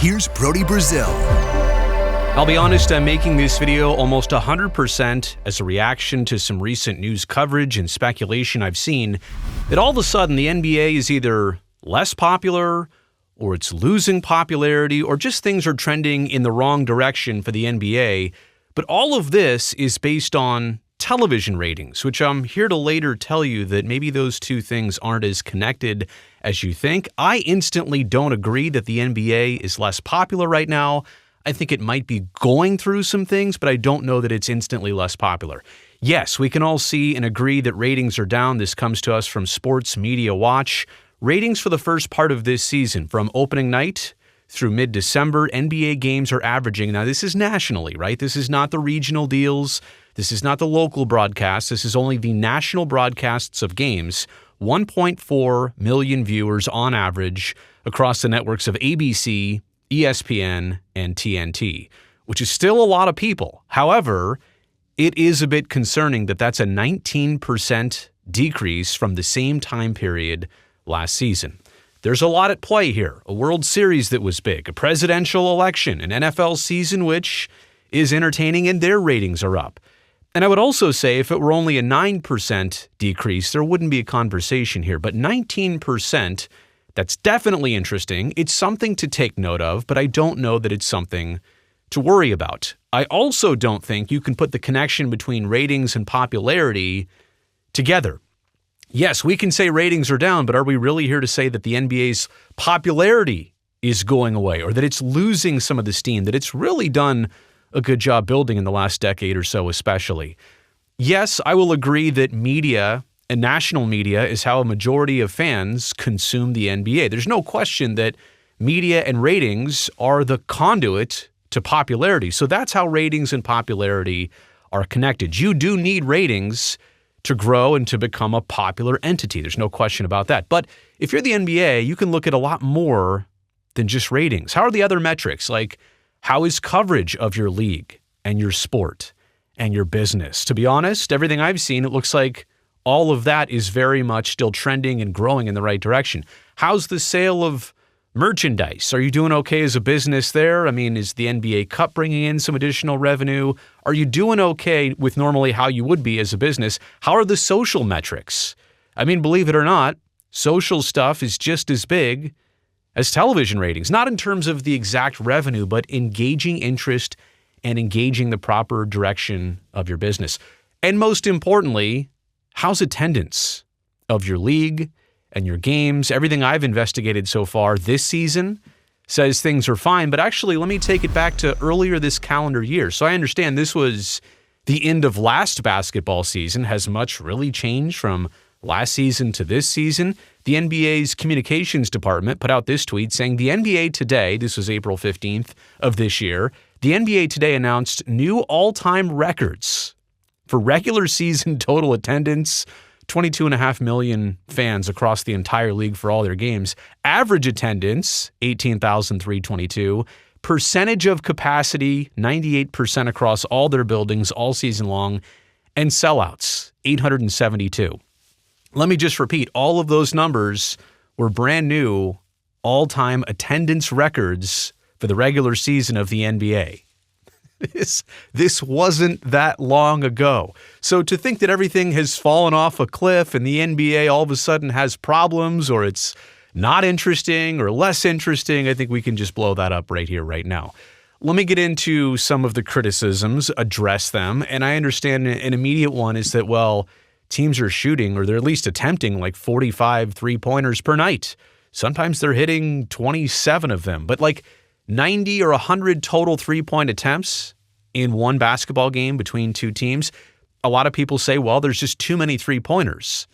here's Brody Brazil. I'll be honest, I'm making this video almost 100% as a reaction to some recent news coverage and speculation I've seen that all of a sudden the NBA is either less popular or it's losing popularity or just things are trending in the wrong direction for the NBA. But all of this is based on television ratings, which I'm here to later tell you that maybe those two things aren't as connected as you think. I instantly don't agree that the NBA is less popular right now. I think it might be going through some things, but I don't know that it's instantly less popular. Yes, we can all see and agree that ratings are down. This comes to us from Sports Media Watch. Ratings for the first part of this season, from opening night through mid-December, NBA games are averaging, now this is nationally, right? This is not the regional deals. This is not the local broadcasts. This is only the national broadcasts of games. 1.4 million viewers on average across the networks of ABC, ESPN, and TNT, which is still a lot of people. However, it is a bit concerning that that's a 19% decrease from the same time period last season. There's a lot at play here. A World Series that was big, a presidential election, an NFL season which is entertaining, and their ratings are up. And I would also say if it were only a 9% decrease, there wouldn't be a conversation here. But 19%, that's definitely interesting. It's something to take note of, but I don't know that it's something to worry about. I also don't think you can put the connection between ratings and popularity together. Yes, we can say ratings are down, but are we really here to say that the NBA's popularity is going away or that it's losing some of the steam that it's really done a good job building in the last decade or so especially? Yes, I will agree that media and national media is how a majority of fans consume the NBA. There's no question that media and ratings are the conduit to popularity. So that's how ratings and popularity are connected. You do need ratings to grow and to become a popular entity. There's no question about that. But if you're the NBA, you can look at a lot more than just ratings. How are the other metrics? Like, how is coverage of your league and your sport and your business? To be honest, everything I've seen, it looks like all of that is very much still trending and growing in the right direction. How's the sale of merchandise? Are you doing okay as a business there? I mean, is the NBA Cup bringing in some additional revenue? Are you doing okay with normally how you would be as a business? How are the social metrics? I mean, believe it or not, social stuff is just as big as television ratings, not in terms of the exact revenue, but engaging interest and engaging the proper direction of your business. And most importantly, how's attendance of your league and your games? Everything I've investigated so far this season says things are fine, but actually let me take it back to earlier this calendar year. So I understand this was the end of last basketball season. Has much really changed from last season to this season? The NBA's communications department put out this tweet saying the NBA Today, this was April 15th of this year, the NBA Today announced new all-time records for regular season total attendance, 22.5 million fans across the entire league for all their games. Average attendance, 18,322. Percentage of capacity, 98% across all their buildings all season long. And sellouts, 872. Let me just repeat, all of those numbers were brand new all-time attendance records for the regular season of the NBA. This wasn't that long ago. So to think that everything has fallen off a cliff and the NBA all of a sudden has problems or it's not interesting or less interesting, I think we can just blow that up right here, right now. Let me get into some of the criticisms, address them, and I understand an immediate one is that, well, teams are shooting, or they're at least attempting, like 45 three-pointers per night. Sometimes they're hitting 27 of them, but like 90 or 100 total three-point attempts in one basketball game between two teams. A lot of people say, well, there's just too many three-pointers.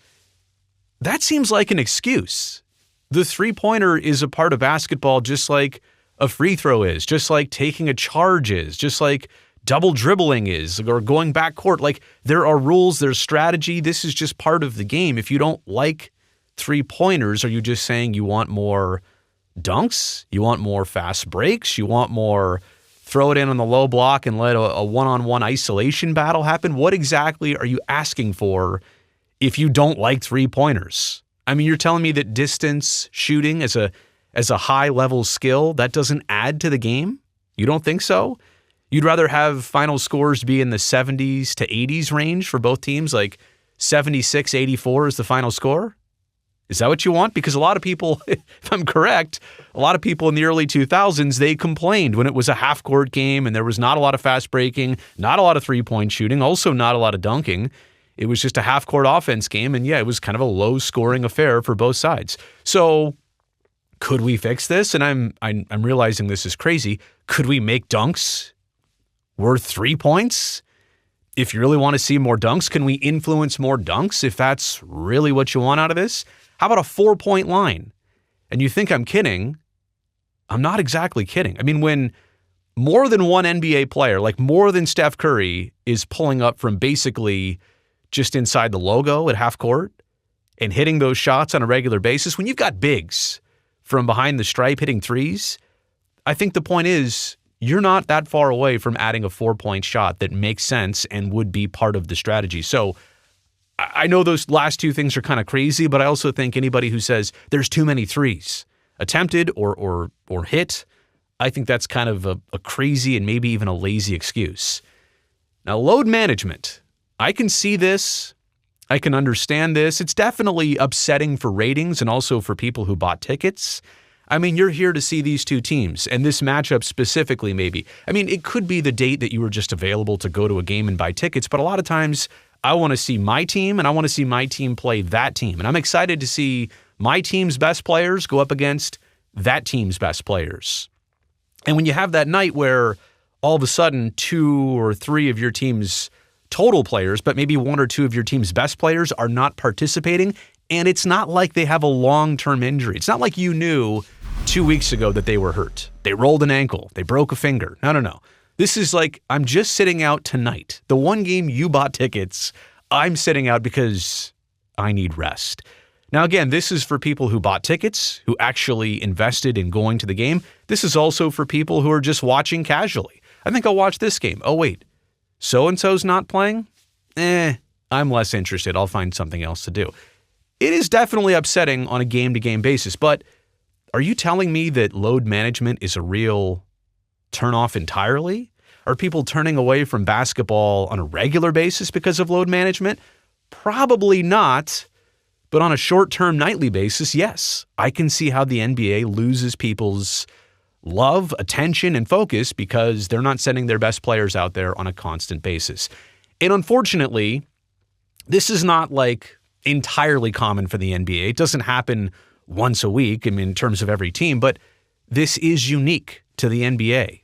That seems like an excuse. The three-pointer is a part of basketball just like a free throw is, just like taking a charge is, just like double dribbling is, or going back court. Like, there are rules, there's strategy. This is just part of the game. If you don't like three-pointers, are you just saying you want more dunks? You want more fast breaks? You want more throw it in on the low block and let a one-on-one isolation battle happen? What exactly are you asking for if you don't like three-pointers? I mean, you're telling me that distance shooting as a as a high-level skill, that doesn't add to the game? You don't think so? You'd rather have final scores be in the 70s to 80s range for both teams, like 76-84 is the final score? Is that what you want? Because a lot of people, if I'm correct, a lot of people in the early 2000s, they complained when it was a half-court game and there was not a lot of fast breaking, not a lot of three-point shooting, also not a lot of dunking. It was just a half-court offense game, and yeah, it was kind of a low-scoring affair for both sides. So could we fix this? And I'm realizing this is crazy. Could we make dunks worth 3 points? If you really want to see more dunks, can we influence more dunks if that's really what you want out of this? How about a 4-point line? And you think I'm kidding. I'm not exactly kidding. I mean, when more than one NBA player, like more than Steph Curry, is pulling up from basically just inside the logo at half court and hitting those shots on a regular basis, when you've got bigs from behind the stripe hitting threes, I think the point is you're not that far away from adding a 4-point shot that makes sense and would be part of the strategy. So I know those last two things are kind of crazy, but I also think anybody who says there's too many threes attempted or hit, I think that's kind of a crazy and maybe even a lazy excuse. Now, load management. I can see this. I can understand this. It's definitely upsetting for ratings and also for people who bought tickets. I mean, you're here to see these two teams and this matchup specifically maybe. I mean, it could be the date that you were just available to go to a game and buy tickets, but a lot of times I want to see my team and I want to see my team play that team. And I'm excited to see my team's best players go up against that team's best players. And when you have that night where all of a sudden 2 or 3 of your team's total players, but maybe 1 or 2 of your team's best players are not participating, and it's not like they have a long-term injury. It's not like you knew 2 weeks ago that they were hurt. They rolled an ankle. They broke a finger. No. This is like, I'm just sitting out tonight. The one game you bought tickets, I'm sitting out because I need rest. Now, again, this is for people who bought tickets, who actually invested in going to the game. This is also for people who are just watching casually. I think I'll watch this game. Oh, wait, so-and-so's not playing? I'm less interested. I'll find something else to do. It is definitely upsetting on a game-to-game basis, but are you telling me that load management is a real turn-off entirely? Are people turning away from basketball on a regular basis because of load management? Probably not. But on a short-term nightly basis, yes. I can see how the NBA loses people's love, attention, and focus because they're not sending their best players out there on a constant basis. And unfortunately, this is not like entirely common for the NBA. It doesn't happen once a week, in terms of every team, but this is unique to the NBA.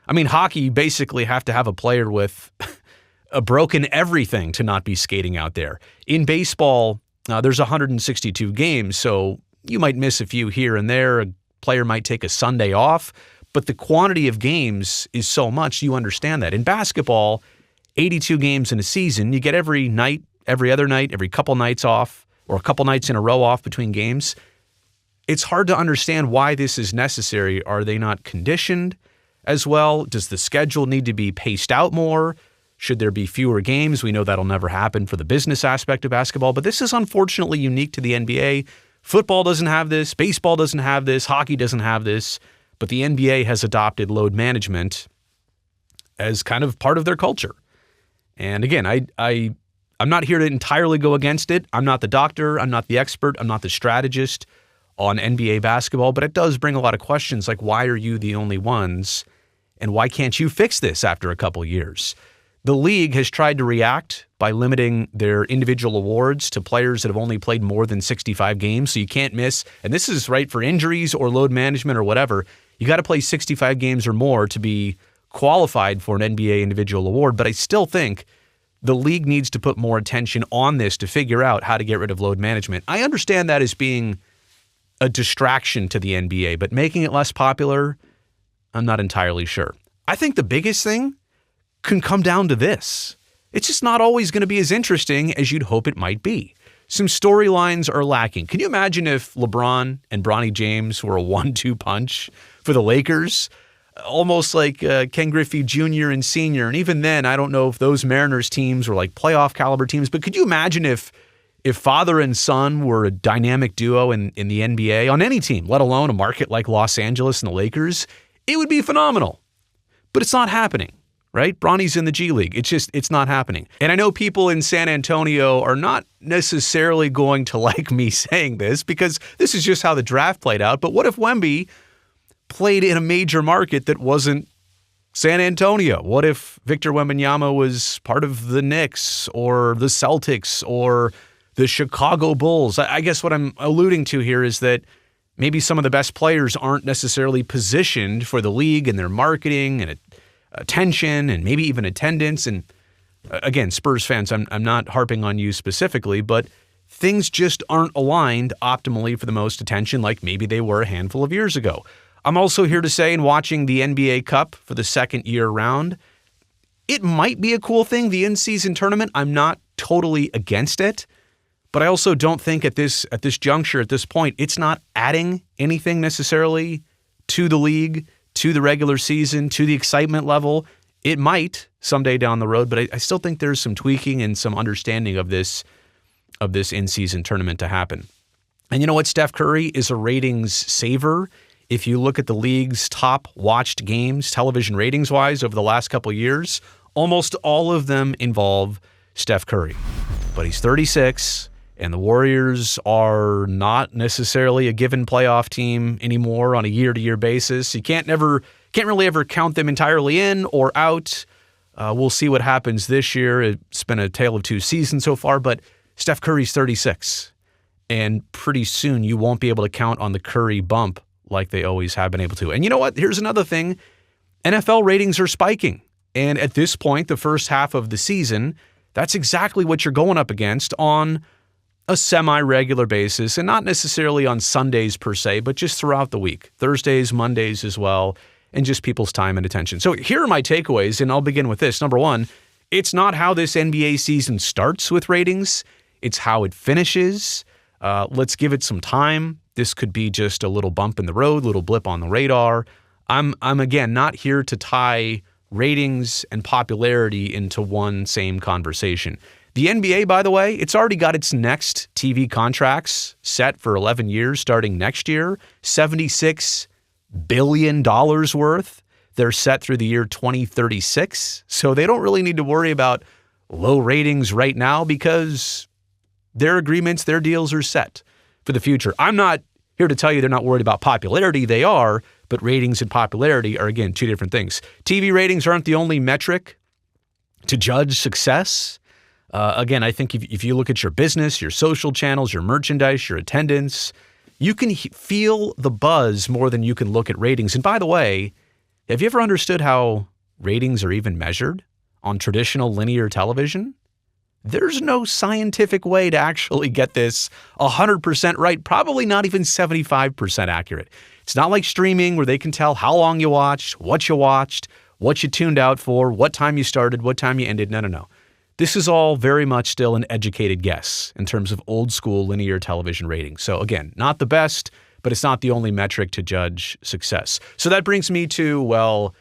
I mean, hockey, you basically have to have a player with a broken everything to not be skating out there. In baseball, there's 162 games, so you might miss a few here and there. A player might take a Sunday off, but the quantity of games is so much, you understand that. In basketball, 82 games in a season, you get every night, every other night, every couple nights off, or a couple nights in a row off between games. It's hard to understand why this is necessary. Are they not conditioned as well? Does the schedule need to be paced out more? Should there be fewer games? We know that'll never happen for the business aspect of basketball, but this is unfortunately unique to the NBA. Football doesn't have this. Baseball doesn't have this. Hockey doesn't have this. But the NBA has adopted load management as kind of part of their culture. And again, I'm not here to entirely go against it. I'm not the doctor. I'm not the expert. I'm not the strategist on NBA basketball, but it does bring a lot of questions like, why are you the only ones? And why can't you fix this after a couple years? The league has tried to react by limiting their individual awards to players that have only played more than 65 games. So you can't miss, and this is right for injuries or load management or whatever. You got to play 65 games or more to be qualified for an NBA individual award. But I still think the league needs to put more attention on this to figure out how to get rid of load management. I understand that as being a distraction to the NBA, but making it less popular, I'm not entirely sure. I think the biggest thing can come down to this. It's just not always going to be as interesting as you'd hope it might be. Some storylines are lacking. Can you imagine if LeBron and Bronny James were a 1-2 punch for the Lakers? Almost like Ken Griffey Jr. and Sr. And even then, I don't know if those Mariners teams were like playoff caliber teams, but could you imagine if If father and son were a dynamic duo in the NBA on any team, let alone a market like Los Angeles and the Lakers, it would be phenomenal. But it's not happening, right? Bronny's in the G League. It's not happening. And I know people in San Antonio are not necessarily going to like me saying this because this is just how the draft played out. But what if Wemby played in a major market that wasn't San Antonio? What if Victor Wembanyama was part of the Knicks or the Celtics or the Chicago Bulls? I guess what I'm alluding to here is that maybe some of the best players aren't necessarily positioned for the league and their marketing and attention and maybe even attendance. And again, Spurs fans, I'm not harping on you specifically, but things just aren't aligned optimally for the most attention like maybe they were a handful of years ago. I'm also here to say, in watching the NBA Cup for the second year round, it might be a cool thing, the in-season tournament. I'm not totally against it, but I also don't think at this juncture, at this point, it's not adding anything necessarily to the league, to the regular season, to the excitement level. It might someday down the road, but I still think there's some tweaking and some understanding of this in-season tournament to happen. And you know what? Steph Curry is a ratings saver. If you look at the league's top watched games, television ratings-wise, over the last couple of years, almost all of them involve Steph Curry. But he's 36, and the Warriors are not necessarily a given playoff team anymore on a year-to-year basis. You can't really ever count them entirely in or out. We'll see what happens this year. It's been a tale of two seasons so far, but Steph Curry's 36, and pretty soon you won't be able to count on the Curry bump like they always have been able to. And you know what? Here's another thing. NFL ratings are spiking. And at this point, the first half of the season, that's exactly what you're going up against on a semi-regular basis, and not necessarily on Sundays per se, but just throughout the week. Thursdays, Mondays as well, and just people's time and attention. So here are my takeaways, and I'll begin with this. Number one, it's not how this NBA season starts with ratings. It's how it finishes. Let's give it some time. This could be just a little bump in the road, little blip on the radar. I'm again not here to tie ratings and popularity into one same conversation. The NBA, by the way, it's already got its next TV contracts set for 11 years starting next year, $76 billion worth. They're set through the year 2036. So they don't really need to worry about low ratings right now because their agreements, their deals are set for the future. I'm not here to tell you they're not worried about popularity. They are, but ratings and popularity are, again, two different things. TV ratings aren't the only metric to judge success. Again, I think if you look at your business, your social channels, your merchandise, your attendance, you can feel the buzz more than you can look at ratings. And by the way, have you ever understood how ratings are even measured on traditional linear television? There's no scientific way to actually get this 100% right, probably not even 75% accurate. It's not like streaming where they can tell how long you watched, what you tuned out for, what time you started, what time you ended. No. This is all very much still an educated guess in terms of old school linear television ratings. So again, not the best, but it's not the only metric to judge success. So that brings me to, well,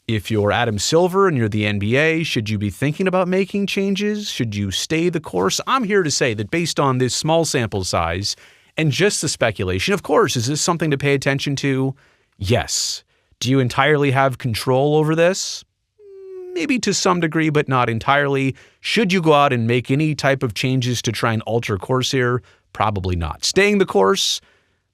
if you're Adam Silver and you're the NBA, should you be thinking about making changes? Should you stay the course? I'm here to say that based on this small sample size and just the speculation, of course, is this something to pay attention to? Yes. Do you entirely have control over this? Maybe to some degree, but not entirely. Should you go out and make any type of changes to try and alter course here? Probably not. Staying the course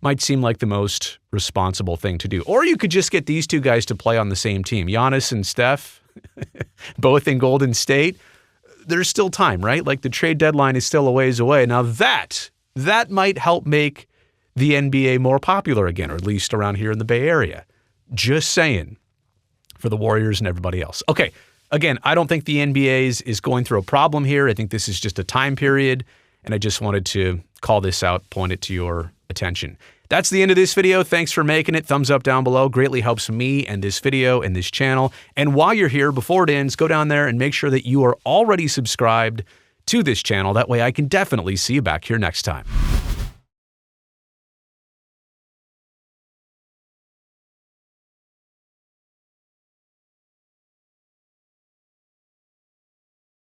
might seem like the most responsible thing to do. Or you could just get these two guys to play on the same team. Giannis and Steph, both in Golden State. There's still time, right? Like the trade deadline is still a ways away. Now that might help make the NBA more popular again, or at least around here in the Bay Area. Just saying, for the Warriors and everybody else. Okay, again, I don't think the NBA is going through a problem here. I think this is just a time period, and I just wanted to call this out, point it to your attention. That's the end of this video. Thanks for making it. Thumbs up down below. Greatly helps me and this video and this channel. And while you're here, before it ends, go down there and make sure that you are already subscribed to this channel. That way I can definitely see you back here next time.